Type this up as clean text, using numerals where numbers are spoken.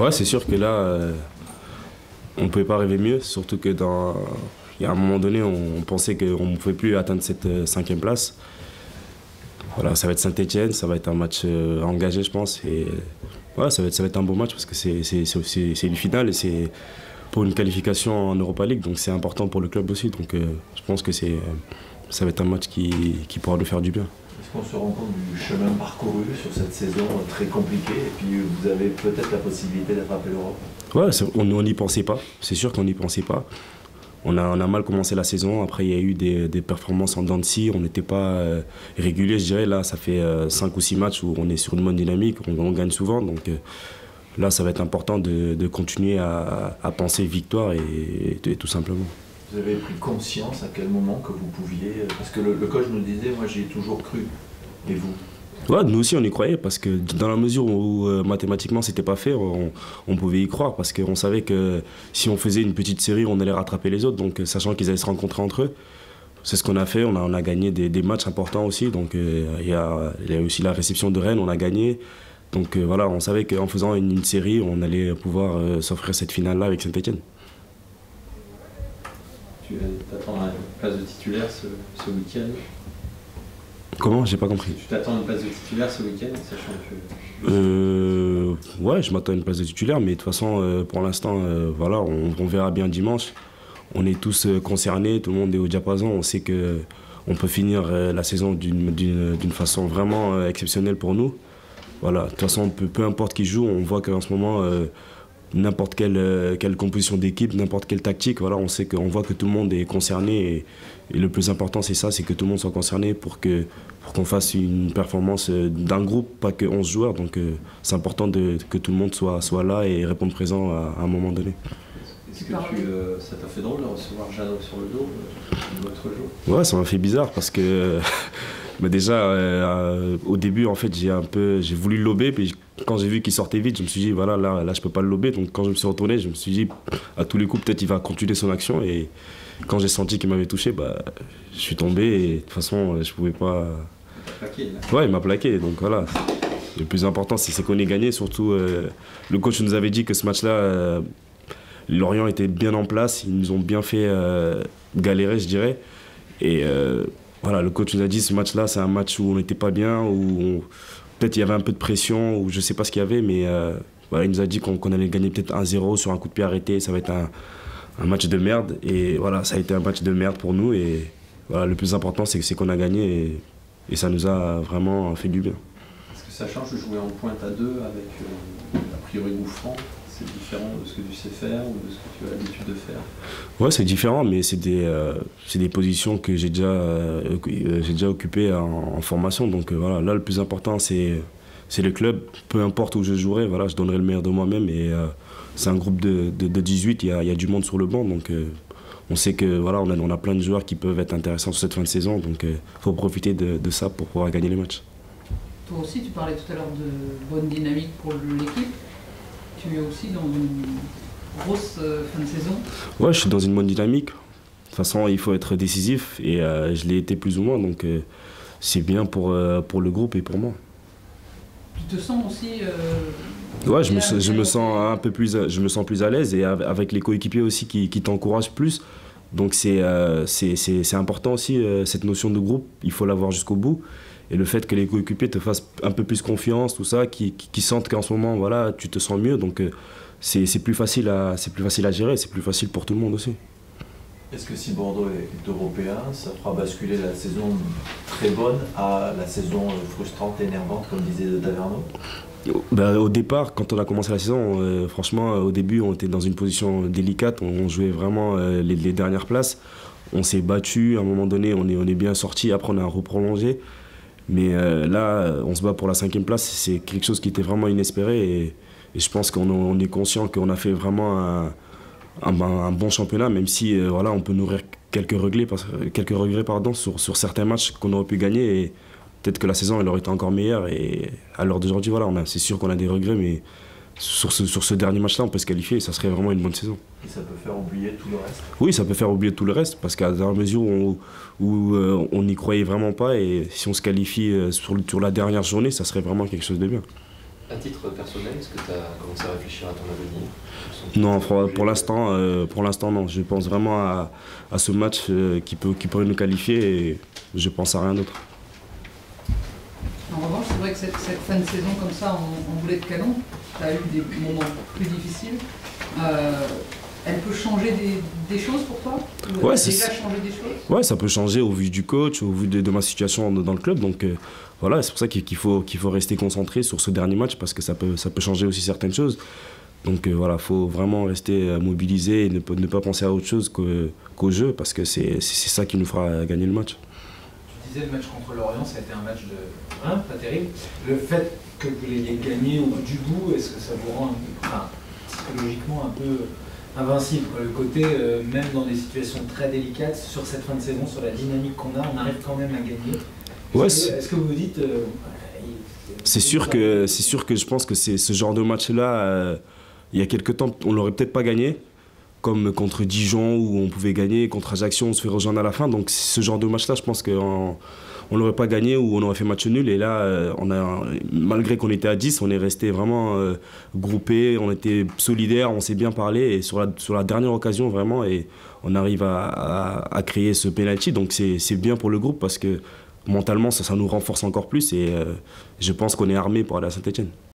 Ouais, c'est sûr que là, on ne pouvait pas rêver mieux, surtout que il y a un moment donné, on pensait qu'on ne pouvait plus atteindre cette 5e place. Voilà, ça va être Saint-Etienne, ça va être un match engagé, je pense. Et ouais, ça va être un beau match parce que c'est une finale et c'est pour une qualification en Europa League, donc c'est important pour le club aussi. Donc je pense que ça va être un match qui pourra lui faire du bien. Est-ce qu'on se rend compte du chemin parcouru sur cette saison très compliquée et puis vous avez peut-être la possibilité d'attraper l'Europe? Ouais, on n'y pensait pas, c'est sûr qu'on n'y pensait pas. On a mal commencé la saison, après il y a eu des performances en dents de scie, on n'était pas régulier, je dirais. Là, ça fait 5 ou 6 matchs où on est sur une bonne dynamique, on gagne souvent. Donc là, ça va être important de continuer à penser victoire et tout simplement. Vous avez pris conscience à quel moment que vous pouviez... Parce que le coach nous disait, moi j'y ai toujours cru. Et vous? Ouais, nous aussi on y croyait parce que dans la mesure où mathématiquement c'était pas fait, on pouvait y croire parce qu'on savait que si on faisait une petite série, on allait rattraper les autres, donc sachant qu'ils allaient se rencontrer entre eux. C'est ce qu'on a fait, on a gagné des matchs importants aussi, donc il y a aussi la réception de Rennes, on a gagné. Donc voilà, on savait qu'en faisant une série, on allait pouvoir s'offrir cette finale-là avec Saint-Etienne. Tu t'attends à une place de titulaire ce week-end? Comment? J'ai pas compris. Tu t'attends à une place de titulaire ce week-end, sachant que... Ouais, je m'attends à une place de titulaire, mais de toute façon, pour l'instant, voilà, on verra bien dimanche. On est tous concernés, tout le monde est au diapason. On sait qu'on peut finir la saison d'une façon vraiment exceptionnelle pour nous. Voilà, de toute façon, peu importe qui joue, on voit qu'en ce moment, n'importe quelle composition d'équipe, n'importe quelle tactique, voilà, on voit que tout le monde est concerné et le plus important c'est ça, c'est que tout le monde soit concerné pour qu'on fasse une performance d'un groupe, pas que 11 joueurs, donc c'est important que tout le monde soit là et réponde présent à un moment donné. Est-ce que ça t'a fait drôle de recevoir Jeannot sur le dos l'autre jour? Ouais, ça m'a fait bizarre parce que mais déjà au début en fait j'ai voulu le lober, puis quand j'ai vu qu'il sortait vite, je me suis dit voilà, là je peux pas le lober, donc quand je me suis retourné, je me suis dit à tous les coups peut-être il va continuer son action, et quand j'ai senti qu'il m'avait touché, je suis tombé et de toute façon je pouvais pas... Plaqué, là. Ouais, il m'a plaqué, donc voilà. Le plus important c'est qu'on ait gagné, surtout le coach nous avait dit que ce match-là, Lorient était bien en place, ils nous ont bien fait galérer, je dirais. Et voilà, le coach nous a dit ce match-là, c'est un match où on n'était pas bien, où peut-être il y avait un peu de pression, ou je sais pas ce qu'il y avait, mais voilà, il nous a dit qu'on allait gagner peut-être 1-0 sur un coup de pied arrêté, ça va être un match de merde. Et voilà, ça a été un match de merde pour nous. Et voilà, le plus important, c'est qu'on a gagné et ça nous a vraiment fait du bien. Est-ce que ça change de jouer en pointe à deux avec a priori Gouffran? C'est différent de ce que tu sais faire ou de ce que tu as l'habitude de faire? Ouais, c'est différent, mais c'est des positions que j'ai déjà occupées en formation. Donc voilà, là, le plus important, c'est le club. Peu importe où je jouerai, voilà, je donnerai le meilleur de moi-même. Et c'est un groupe de 18, il y a du monde sur le banc. Donc on sait que voilà, on a plein de joueurs qui peuvent être intéressants sur cette fin de saison. Donc il faut profiter de ça pour pouvoir gagner les matchs. Toi aussi, tu parlais tout à l'heure de bonne dynamique pour l'équipe. Tu es aussi dans une grosse fin de saison? Ouais, je suis dans une bonne dynamique. De toute façon, il faut être décisif et je l'ai été plus ou moins, donc c'est bien pour le groupe et pour moi. Tu te sens aussi ouais, je me sens un peu plus, je me sens plus à l'aise, et avec les coéquipiers aussi qui t'encouragent plus. Donc c'est important aussi, cette notion de groupe, il faut l'avoir jusqu'au bout. Et le fait que les coéquipiers te fassent un peu plus confiance, tout ça, qui sentent qu'en ce moment, voilà, tu te sens mieux. Donc c'est plus facile à gérer, c'est plus facile pour tout le monde aussi. Est-ce que si Bordeaux est européen, ça fera basculer la saison très bonne à la saison frustrante et énervante, comme disait Taverneau? Au départ, quand on a commencé la saison, franchement, au début, on était dans une position délicate. On jouait vraiment les dernières places. On s'est battu, à un moment donné, on est bien sorti. Après, on a reprolongé. Mais là, on se bat pour la 5e place. C'est quelque chose qui était vraiment inespéré. Et je pense qu'on est conscient qu'on a fait vraiment un bon championnat, même si voilà, on peut nourrir quelques regrets sur certains matchs qu'on aurait pu gagner. Et peut-être que la saison elle aurait été encore meilleure. Et à l'heure d'aujourd'hui, voilà, c'est sûr qu'on a des regrets, mais sur ce dernier match-là, on peut se qualifier et ça serait vraiment une bonne saison. Et ça peut faire oublier tout le reste? Oui, ça peut faire oublier tout le reste, parce qu'à la mesure où on n'y croyait vraiment pas, et si on se qualifie sur la dernière journée, ça serait vraiment quelque chose de bien. À titre personnel, est-ce que tu as commencé à réfléchir à ton avenir? Non, pour l'instant, non. Je pense vraiment à ce match qui pourrait nous qualifier et je pense à rien d'autre. En revanche, c'est vrai que cette fin de saison comme ça, en boulet de canon, tu as eu des moments plus difficiles. Elle peut changer des choses pour toi? Ou Ouais, elle a déjà changé des choses? Ouais, ça peut changer au vu du coach, au vu de ma situation dans le club. Donc voilà, c'est pour ça qu'il faut rester concentré sur ce dernier match parce que ça peut changer aussi certaines choses. Donc voilà, il faut vraiment rester mobilisé et ne pas penser à autre chose qu'au jeu parce que c'est ça qui nous fera gagner le match. Tu disais le match contre Lorient, ça a été un match pas terrible. Le fait que vous l'ayez gagné au bout du bout, est-ce que ça vous rend psychologiquement un peu invincible, quoi? Le côté, même dans des situations très délicates, sur cette fin de saison, sur la dynamique qu'on a, on arrive quand même à gagner. Est-ce que vous vous dites... c'est sûr que je pense que c'est ce genre de match-là, il y a quelques temps, on l'aurait peut-être pas gagné, comme contre Dijon où on pouvait gagner, contre Ajaccio on se fait rejoindre à la fin. Donc ce genre de match-là, je pense qu'on ne l'aurait pas gagné ou on aurait fait match nul. Et là, malgré qu'on était à 10, on est resté vraiment groupés, on était solidaires, on s'est bien parlé. Et sur la dernière occasion, vraiment, et on arrive à créer ce penalty. Donc c'est bien pour le groupe parce que mentalement, ça nous renforce encore plus. Et je pense qu'on est armé pour aller à Saint-Etienne.